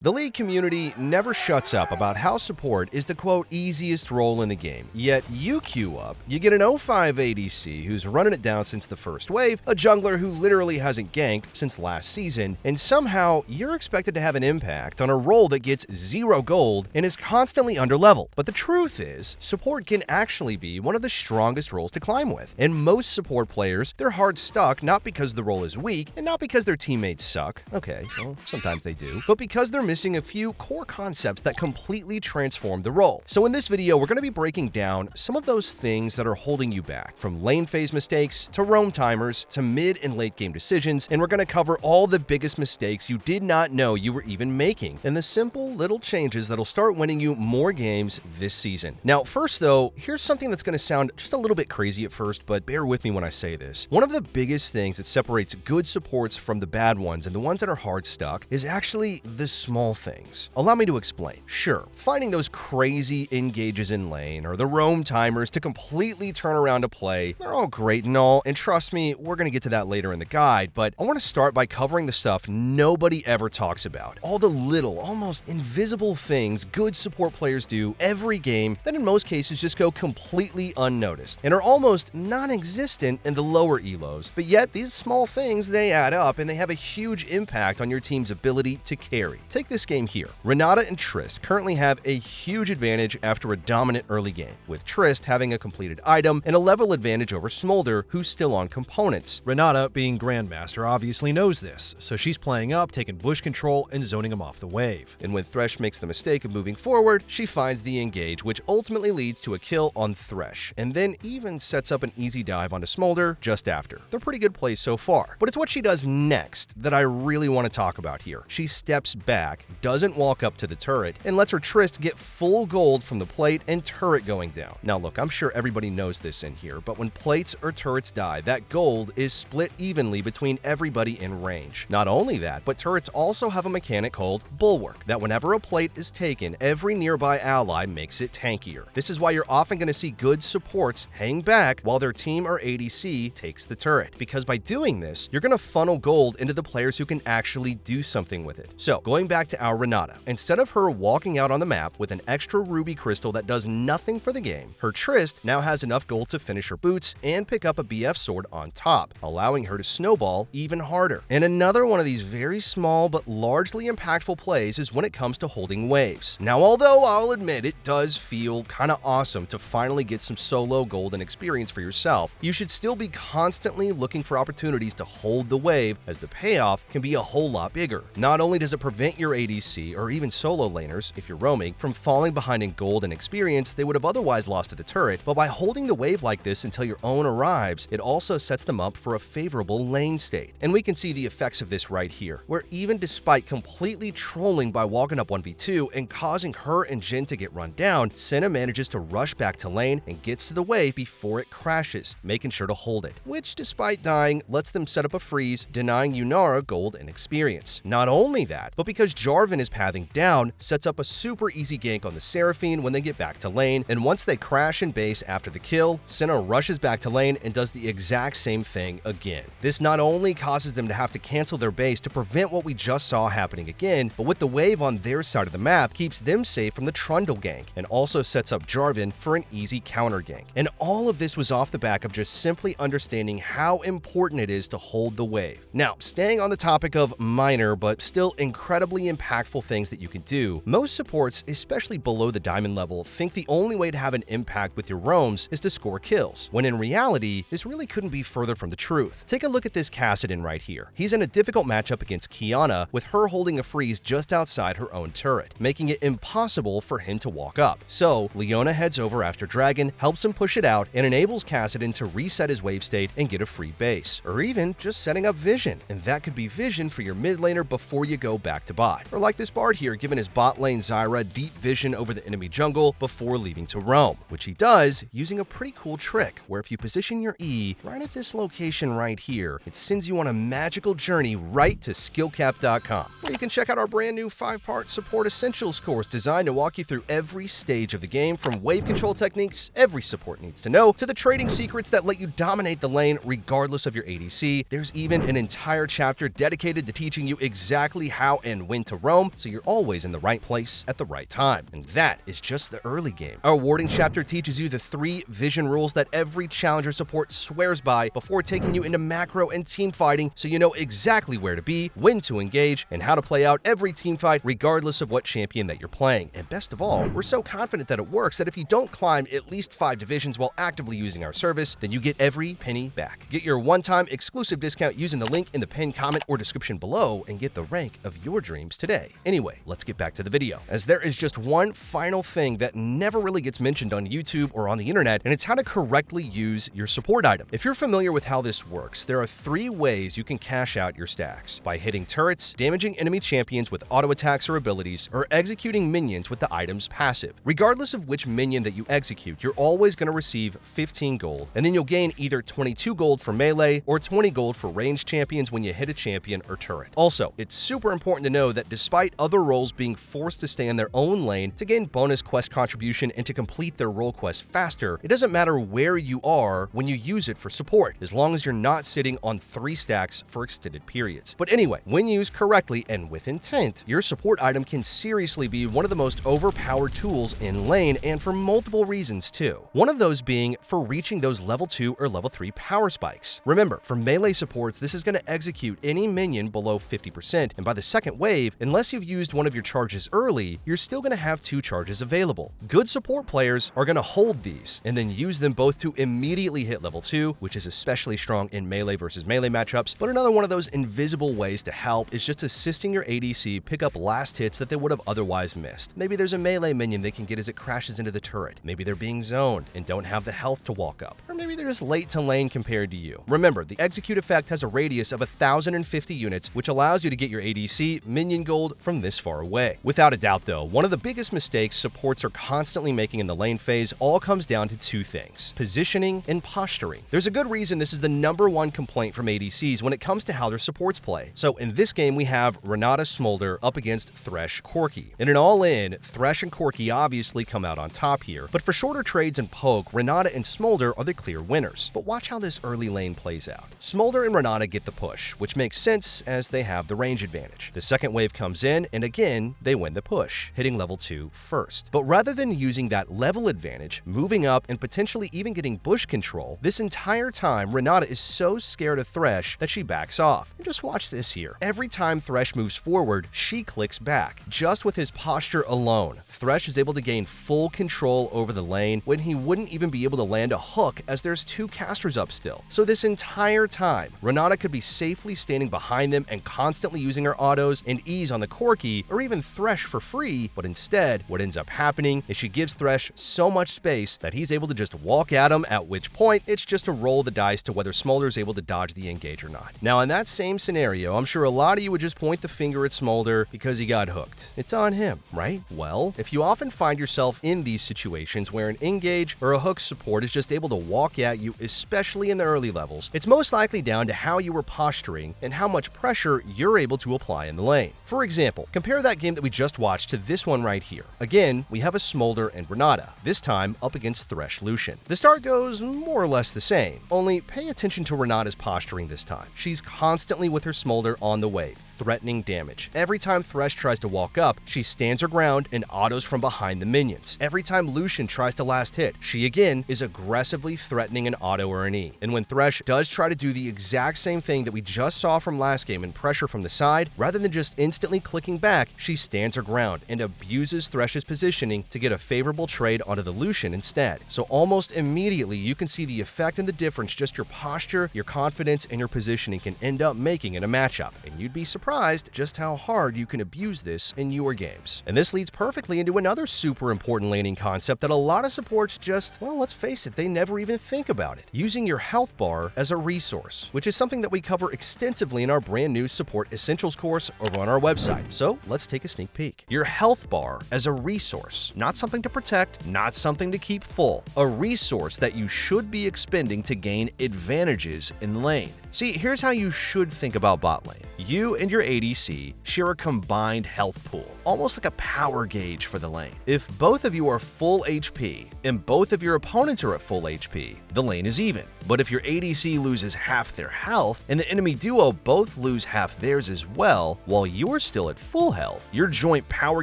The League community never shuts up about how support is the quote easiest role in the game, yet you queue up, you get an 05 ADC who's running it down since the first wave, a jungler who literally hasn't ganked since last season, and somehow you're expected to have an impact on a role that gets 0 gold and is constantly underleveled. But the truth is, support can actually be one of the strongest roles to climb with, and most support players, they're hard stuck not because the role is weak and not because their teammates suck, okay, well, sometimes they do, but because they're missing a few core concepts that completely transform the role. So in this video, we're going to be breaking down some of those things that are holding you back, from lane phase mistakes to roam timers to mid and late game decisions, and we're going to cover all the biggest mistakes you did not know you were even making, and the simple little changes that'll start winning you more games this season. Now, first though, here's something that's going to sound just a little bit crazy at first, but bear with me when I say this. One of the biggest things that separates good supports from the bad ones and the ones that are hard stuck is actually the small things. Allow me to explain. Sure, finding those crazy engages in lane or the roam timers to completely turn around a play, they're all great and all, and trust me, we're going to get to that later in the guide, but I want to start by covering the stuff nobody ever talks about. All the little, almost invisible things good support players do every game that in most cases just go completely unnoticed and are almost non-existent in the lower elos, but yet these small things, they add up and they have a huge impact on your team's ability to carry. Take this game here. Renata and Trist currently have a huge advantage after a dominant early game, with Trist having a completed item and a level advantage over Smolder, who's still on components. Renata, being Grandmaster, obviously knows this, so she's playing up, taking bush control, and zoning him off the wave. And when Thresh makes the mistake of moving forward, she finds the engage, which ultimately leads to a kill on Thresh, and then even sets up an easy dive onto Smolder just after. They're pretty good plays so far, but it's what she does next that I really want to talk about here. She steps back, doesn't walk up to the turret, and lets her Trist get full gold from the plate and turret going down. Now look, I'm sure everybody knows this in here, but when plates or turrets die, that gold is split evenly between everybody in range. Not only that, but turrets also have a mechanic called Bulwark, that whenever a plate is taken, every nearby ally makes it tankier. This is why you're often going to see good supports hang back while their team or ADC takes the turret, because by doing this, you're going to funnel gold into the players who can actually do something with it. So, going back to our Renata, instead of her walking out on the map with an extra ruby crystal that does nothing for the game, her Trist now has enough gold to finish her boots and pick up a BF sword on top, allowing her to snowball even harder. And another one of these very small but largely impactful plays is when it comes to holding waves. Now, although I'll admit it does feel kinda awesome to finally get some solo gold and experience for yourself, you should still be constantly looking for opportunities to hold the wave, as the payoff can be a whole lot bigger. Not only does it prevent your ADC or even solo laners, if you're roaming, from falling behind in gold and experience they would have otherwise lost to the turret, but by holding the wave like this until your own arrives, it also sets them up for a favorable lane state. And we can see the effects of this right here, where even despite completely trolling by walking up 1v2 and causing her and Jhin to get run down, Senna manages to rush back to lane and gets to the wave before it crashes, making sure to hold it, which despite dying, lets them set up a freeze, denying Yunara gold and experience. Not only that, but because Jarvan is pathing down, sets up a super easy gank on the Seraphine when they get back to lane, and once they crash in base after the kill, Senna rushes back to lane and does the exact same thing again. This not only causes them to have to cancel their base to prevent what we just saw happening again, but with the wave on their side of the map, keeps them safe from the Trundle gank, and also sets up Jarvan for an easy counter gank. And all of this was off the back of just simply understanding how important it is to hold the wave. Now, staying on the topic of minor but still incredibly impactful things that you can do, most supports, especially below the diamond level, think the only way to have an impact with your roams is to score kills, when in reality, this really couldn't be further from the truth. Take a look at this Kassadin right here. He's in a difficult matchup against Kiana, with her holding a freeze just outside her own turret, making it impossible for him to walk up. So, Leona heads over after Dragon, helps him push it out, and enables Kassadin to reset his wave state and get a free base, or even just setting up vision, and that could be vision for your mid laner before you go back to bot. Or like this Bard here, giving his bot lane Zyra deep vision over the enemy jungle before leaving to roam, which he does using a pretty cool trick, where if you position your E right at this location right here, it sends you on a magical journey right to SkillCapped.com, where you can check out our brand new 5-part support essentials course designed to walk you through every stage of the game, from wave control techniques every support needs to know, to the trading secrets that let you dominate the lane regardless of your ADC. There's even an entire chapter dedicated to teaching you exactly how and when to to roam, so you're always in the right place at the right time. And that is just the early game. Our warding chapter teaches you the 3 vision rules that every challenger support swears by before taking you into macro and team fighting, so you know exactly where to be, when to engage, and how to play out every team fight regardless of what champion that you're playing. And best of all, we're so confident that it works that if you don't climb at least 5 divisions while actively using our service, then you get every penny back. Get your one-time exclusive discount using the link in the pinned comment or description below and get the rank of your dreams today. Anyway, let's get back to the video, as there is just one final thing that never really gets mentioned on YouTube or on the internet, and it's how to correctly use your support item. If you're familiar with how this works, there are 3 ways you can cash out your stacks: by hitting turrets, damaging enemy champions with auto attacks or abilities, or executing minions with the item's passive. Regardless of which minion that you execute, you're always going to receive 15 gold, and then you'll gain either 22 gold for melee or 20 gold for ranged champions when you hit a champion or turret. Also, it's super important to know that despite other roles being forced to stay in their own lane to gain bonus quest contribution and to complete their role quest faster, it doesn't matter where you are when you use it for support, as long as you're not sitting on 3 stacks for extended periods. But anyway, when used correctly and with intent, your support item can seriously be one of the most overpowered tools in lane, and for multiple reasons too. One of those being for reaching those level 2 or level 3 power spikes. Remember, for melee supports, this is going to execute any minion below 50%, and by the second wave, unless you've used one of your charges early, you're still going to have 2 charges available. Good support players are going to hold these, and then use them both to immediately hit level 2, which is especially strong in melee versus melee matchups, but another one of those invisible ways to help is just assisting your ADC pick up last hits that they would have otherwise missed. Maybe there's a melee minion they can get as it crashes into the turret. Maybe they're being zoned and don't have the health to walk up. Or maybe they're just late to lane compared to you. Remember, the execute effect has a radius of 1,050 units, which allows you to get your ADC minion gold from this far away. Without a doubt though, one of the biggest mistakes supports are constantly making in the lane phase all comes down to 2 things: positioning and posturing. There's a good reason this is the #1 complaint from ADCs when it comes to how their supports play. So in this game, we have Renata Smolder up against Thresh Corki. In an all-in, Thresh and Corki obviously come out on top here, but for shorter trades and poke, Renata and Smolder are the clear winners. But watch how this early lane plays out. Smolder and Renata get the push, which makes sense as they have the range advantage. The second wave comes in, and again, they win the push, hitting level 2 first. But rather than using that level advantage, moving up, and potentially even getting bush control, this entire time, Renata is so scared of Thresh that she backs off. And just watch this here. Every time Thresh moves forward, she clicks back. Just with his posture alone, Thresh is able to gain full control over the lane when he wouldn't even be able to land a hook as there's 2 casters up still. So this entire time, Renata could be safely standing behind them and constantly using her autos and ease on the Corki or even Thresh for free, but instead, what ends up happening is she gives Thresh so much space that he's able to just walk at him, at which point it's just to roll the dice to whether Smolder is able to dodge the engage or not. Now in that same scenario, I'm sure a lot of you would just point the finger at Smolder because he got hooked. It's on him, right? Well, if you often find yourself in these situations where an engage or a hook support is just able to walk at you, especially in the early levels, it's most likely down to how you were posturing and how much pressure you're able to apply in the lane. For example, compare that game that we just watched to this one right here. Again, we have a Smolder and Renata, this time up against Thresh Lucian. The start goes more or less the same, only pay attention to Renata's posturing this time. She's constantly with her Smolder on the way, threatening damage. Every time Thresh tries to walk up, she stands her ground and autos from behind the minions. Every time Lucian tries to last hit, she again is aggressively threatening an auto or an E. And when Thresh does try to do the exact same thing that we just saw from last game and pressure from the side, rather than just instantly clicking back, she stands her ground and abuses Thresh's positioning to get a favorable trade onto the Lucian instead. So almost immediately you can see the effect and the difference just your posture, your confidence, and your positioning can end up making in a matchup. And you'd be surprised just how hard you can abuse this in your games. And this leads perfectly into another super important laning concept that a lot of supports just, well, let's face it, they never even think about it. Using your health bar as a resource, which is something that we cover extensively in our brand new Support Essentials course over on our website. So let's take a sneak peek. Your health bar as a resource, not something to protect, not something to keep full, a resource that you should be expending to gain advantages in lane. See, here's how you should think about bot lane. You and your ADC share a combined health pool, almost like a power gauge for the lane. If both of you are full HP and both of your opponents are at full HP, the lane is even. But if your ADC loses half their health and the enemy duo both lose half theirs as well, while you're still at full health, your joint power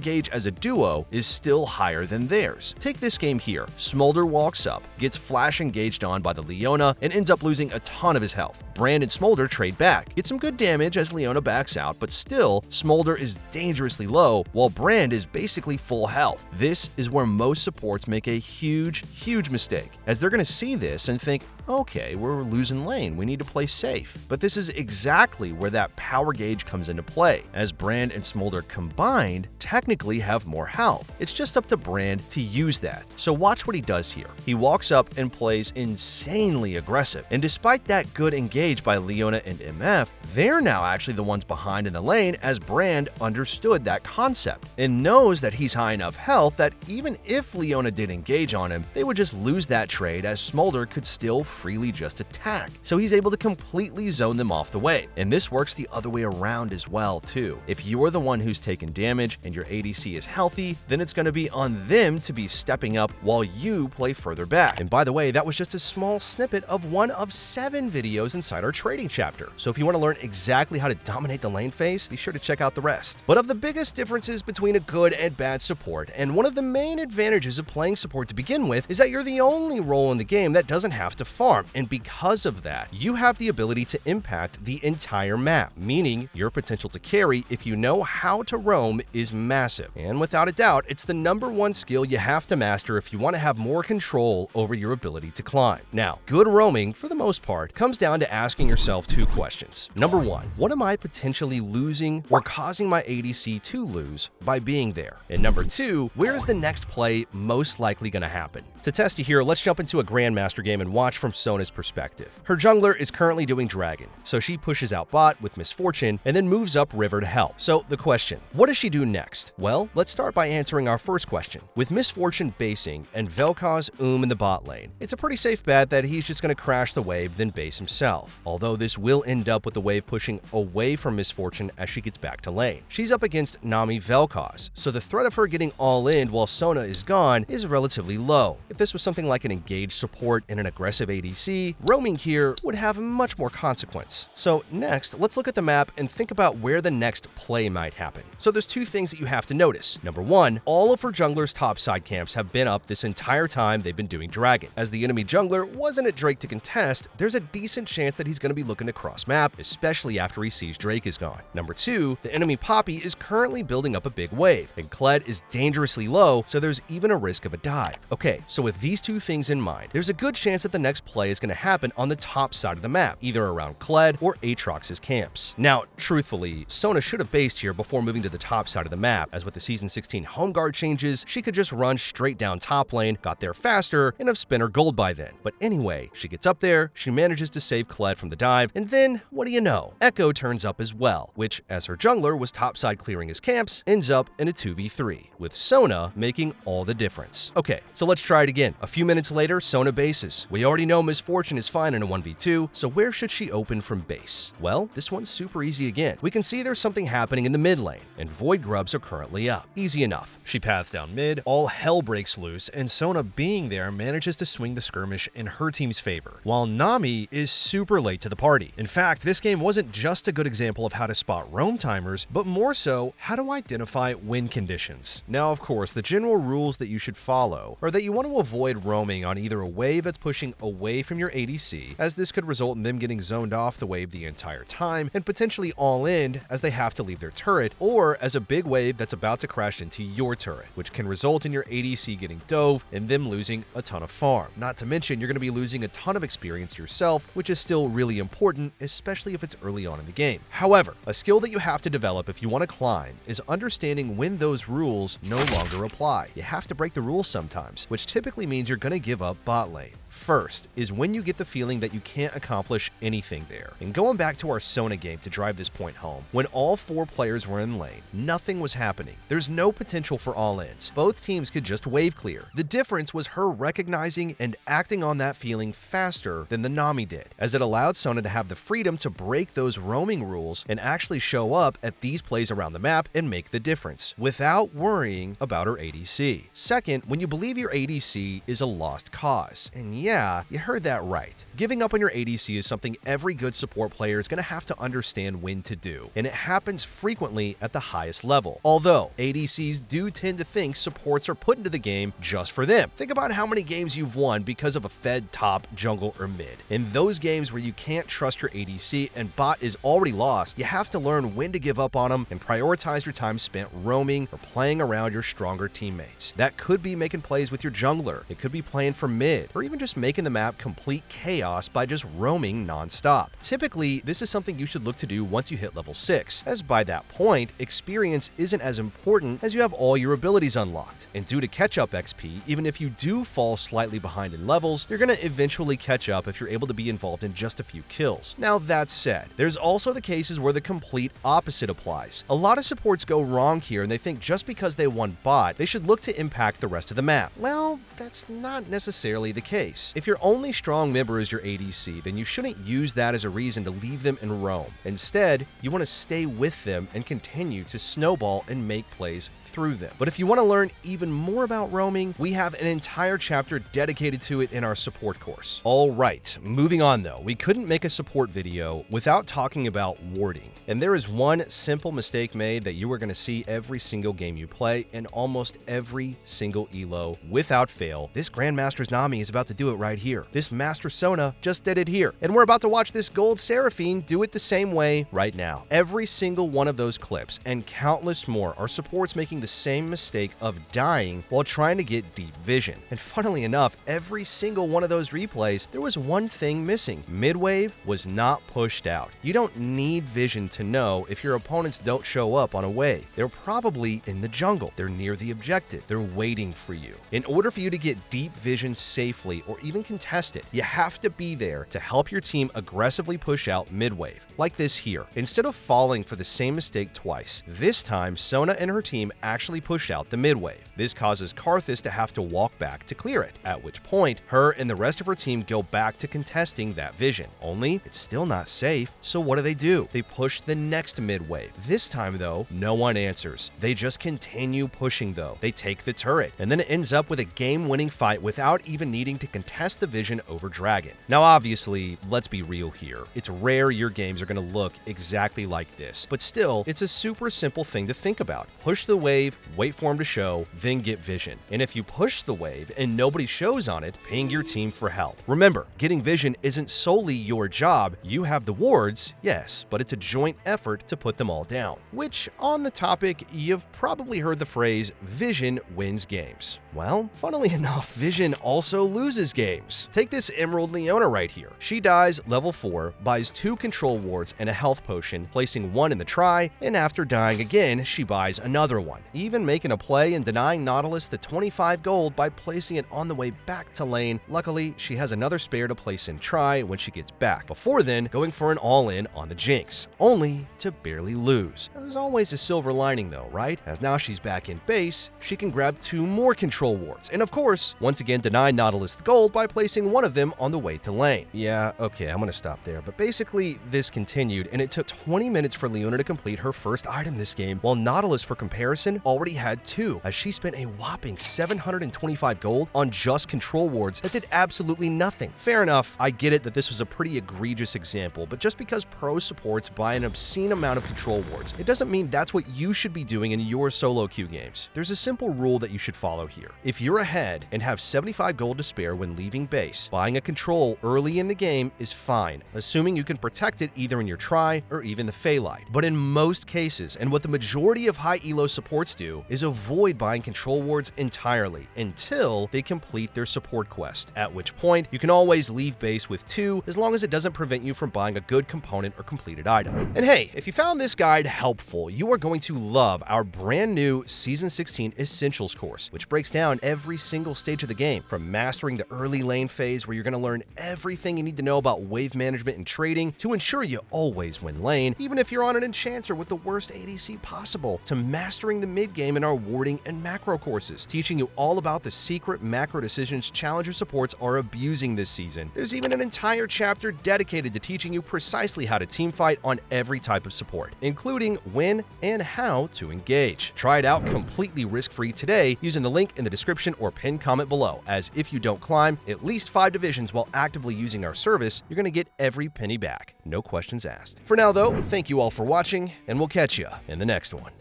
gauge as a duo is still higher than theirs. Take this game here. Smolder walks up, gets flash engaged on by the Leona, and ends up losing a ton of his health. Brand and Smolder trade back. Get some good damage as Leona backs out, but still, Smolder is dangerously low, while Brand is basically full health. This is where most supports make a huge mistake, as they're going to see this and think, okay, we're losing lane, we need to play safe. But this is exactly where that power gauge comes into play, as Brand and Smolder combined technically have more health. It's just up to Brand to use that. So watch what he does here. He walks up and plays insanely aggressive, and despite that good engage by Leona and MF, they're now actually the ones behind in the lane, as Brand understood that concept and knows that he's high enough health that even if Leona did engage on him, they would just lose that trade, as Smolder could still freely just attack. So he's able to completely zone them off the wave. And this works the other way around as well too. If you're the one who's taken damage and your ADC is healthy, then it's going to be on them to be stepping up while you play further back. And by the way, that was just a small snippet of one of 7 videos inside our trading chapter. So if you want to learn exactly how to dominate the lane phase, be sure to check out the rest. But of the biggest differences between a good and bad support, and one of the main advantages of playing support to begin with, is that you're the only role in the game that doesn't have to farm. And because of that, you have the ability to impact the entire map, meaning your potential to carry, if you know how to roam, is massive. And without a doubt, it's the #1 skill you have to master if you want to have more control over your ability to climb. Now, good roaming, for the most part, comes down to asking yourself 2 questions. Number 1, what am I potentially losing or causing my ADC to lose by being there? And number 2, where is the next play most likely going to happen? To test you here, let's jump into a Grandmaster game and watch from Sona's perspective. Her jungler is currently doing Dragon, so she pushes out bot with Misfortune and then moves up river to help. So the question, what does she do next? Well, let's start by answering our first question. With Misfortune basing and Vel'Koz in the bot lane, it's a pretty safe bet that he's just going to crash the wave then base himself, although this will end up with the wave pushing away from Misfortune as she gets back to lane. She's up against Nami Vel'Koz, so the threat of her getting all in while Sona is gone is relatively low. If this was something like an engaged support and an aggressive ADC, roaming here would have much more consequence. So next, let's look at the map and think about where the next play might happen. So there's 2 things that you have to notice. Number 1, all of her jungler's topside camps have been up this entire time they've been doing Dragon. As the enemy jungler wasn't at Drake to contest, there's a decent chance that he's going to be looking to cross map, especially after he sees Drake is gone. Number 2, the enemy Poppy is currently building up a big wave, and Kled is dangerously low, so there's even a risk of a dive. Okay, so with these 2 things in mind, there's a good chance that the next play is going to happen on the top side of the map, either around Kled or Aatrox's camps. Now, truthfully, Sona should have based here before moving to the top side of the map, as with the Season 16 home guard changes, she could just run straight down top lane, got there faster, and have spent her gold by then. But anyway, she gets up there, she manages to save Kled from the dive, and then, what do you know? Echo turns up as well, which, as her jungler was topside clearing his camps, ends up in a 2v3, with Sona making all the difference. Okay, so let's try it again. A few minutes later, Sona bases. We already know Misfortune is fine in a 1v2, so where should she open from base? Well, this one's super easy again. We can see there's something happening in the mid lane, and Void Grubs are currently up. Easy enough. She paths down mid, all hell breaks loose, and Sona being there manages to swing the skirmish in her team's favor, while Nami is super late to the party. In fact, this game wasn't just a good example of how to spot roam timers, but more so, how to identify win conditions. Now, of course, the general rules that you should follow are that you want to avoid roaming on either a wave that's pushing away from your ADC, as this could result in them getting zoned off the wave the entire time and potentially all in as they have to leave their turret, or as a big wave that's about to crash into your turret, which can result in your ADC getting dove and them losing a ton of farm. Not to mention, you're going to be losing a ton of experience yourself, which is still really important, especially if it's early on in the game. However, a skill that you have to develop if you want to climb is understanding when those rules no longer apply. You have to break the rules sometimes, which typically means you're going to give up bot lane. First is when you get the feeling that you can't accomplish anything there. And going back to our Sona game to drive this point home, when all 4 players were in lane, nothing was happening. There's no potential for all-ins. Both teams could just wave clear. The difference was her recognizing and acting on that feeling faster than the Nami did, as it allowed Sona to have the freedom to break those roaming rules and actually show up at these plays around the map and make the difference, without worrying about her ADC. Second, when you believe your ADC is a lost cause. And yeah, you heard that right. Giving up on your ADC is something every good support player is going to have to understand when to do, and it happens frequently at the highest level. Although, ADCs do tend to think supports are put into the game just for them. Think about how many games you've won because of a fed top, jungle, or mid. In those games where you can't trust your ADC and bot is already lost, you have to learn when to give up on them and prioritize your time spent roaming or playing around your stronger teammates. That could be making plays with your jungler, it could be playing for mid, or even just making the map complete chaos by just roaming non-stop. Typically, this is something you should look to do once you hit level 6, as by that point, experience isn't as important as you have all your abilities unlocked. And due to catch-up XP, even if you do fall slightly behind in levels, you're going to eventually catch up if you're able to be involved in just a few kills. Now that said, there's also the cases where the complete opposite applies. A lot of supports go wrong here and they think just because they won bot, they should look to impact the rest of the map. Well, that's not necessarily the case. If your only strong member is your ADC, then you shouldn't use that as a reason to leave them and roam. Instead, you want to stay with them and continue to snowball and make plays through them. But if you want to learn even more about roaming, we have an entire chapter dedicated to it in our support course. All right, moving on though, we couldn't make a support video without talking about warding. And there is one simple mistake made that you are going to see every single game you play in almost every single elo without fail. This Grandmaster's Nami is about to do it right here. This Master Sona just did it here. And we're about to watch this Gold Seraphine do it the same way right now. Every single one of those clips and countless more are supports making the same mistake of dying while trying to get deep vision. And funnily enough, every single one of those replays, there was one thing missing. Midwave was not pushed out. You don't need vision to know if your opponents don't show up on a wave. They're probably in the jungle. They're near the objective. They're waiting for you. In order for you to get deep vision safely or even contest it, you have to be there to help your team aggressively push out midwave, like this here. Instead of falling for the same mistake twice, this time Sona and her team actually pushed out the midwave. This causes Karthus to have to walk back to clear it, at which point her and the rest of her team go back to contesting that vision. Only it's still not safe, so what do? They push the next midwave. This time though, no one answers. They just continue pushing though. They take the turret, and then it ends up with a game-winning fight without even needing to contest the vision over Dragon. Now obviously, let's be real here. It's rare your games are going to look exactly like this, but still, it's a super simple thing to think about. Push the wave, wait for him to show, then get vision. And if you push the wave and nobody shows on it, ping your team for help. Remember, getting vision isn't solely your job. You have the wards, yes, but it's a joint effort to put them all down. Which, on the topic, you've probably heard the phrase, vision wins games. Well, funnily enough, vision also loses games. Take this Emerald Leona right here. She dies level 4, buys 2 control wards and a health potion, placing 1 in the try, and after dying again, she buys another one, even making a play and denying Nautilus the 25 gold by placing it on the way back to lane. Luckily, she has another spare to place in try when she gets back, before then going for an all-in on the Jinx, only to barely lose. Now, there's always a silver lining though, right? As now she's back in base, she can grab 2 more control wards, and of course, once again deny Nautilus the gold by placing one of them on the way to lane. Yeah, okay, I'm gonna stop there, but basically this continued, and it took 20 minutes for Leona to complete her first item this game, while Nautilus, for comparison, already had 2, as she spent a whopping 725 gold on just control wards that did absolutely nothing. Fair enough, I get it that this was a pretty egregious example, but just because pro supports buy an obscene amount of control wards, it doesn't mean that's what you should be doing in your solo queue games. There's a simple rule that you should follow here. If you're ahead and have 75 gold to spare when leaving base, buying a control early in the game is fine, assuming you can protect it either whether in your Tri or even the Phaelite. But in most cases, and what the majority of high elo supports do, is avoid buying control wards entirely until they complete their support quest, at which point you can always leave base with 2 as long as it doesn't prevent you from buying a good component or completed item. And hey, if you found this guide helpful, you are going to love our brand new Season 16 Essentials course, which breaks down every single stage of the game, from mastering the early lane phase where you're going to learn everything you need to know about wave management and trading to ensure you always win lane, even if you're on an enchanter with the worst ADC possible, to mastering the mid game in our warding and macro courses, teaching you all about the secret macro decisions challenger supports are abusing this season. There's even an entire chapter dedicated to teaching you precisely how to teamfight on every type of support, including when and how to engage. Try it out completely risk-free today using the link in the description or pinned comment below, as if you don't climb at least 5 divisions while actively using our service, you're going to get every penny back. No questions asked. For now though, thank you all for watching, and we'll catch you in the next one.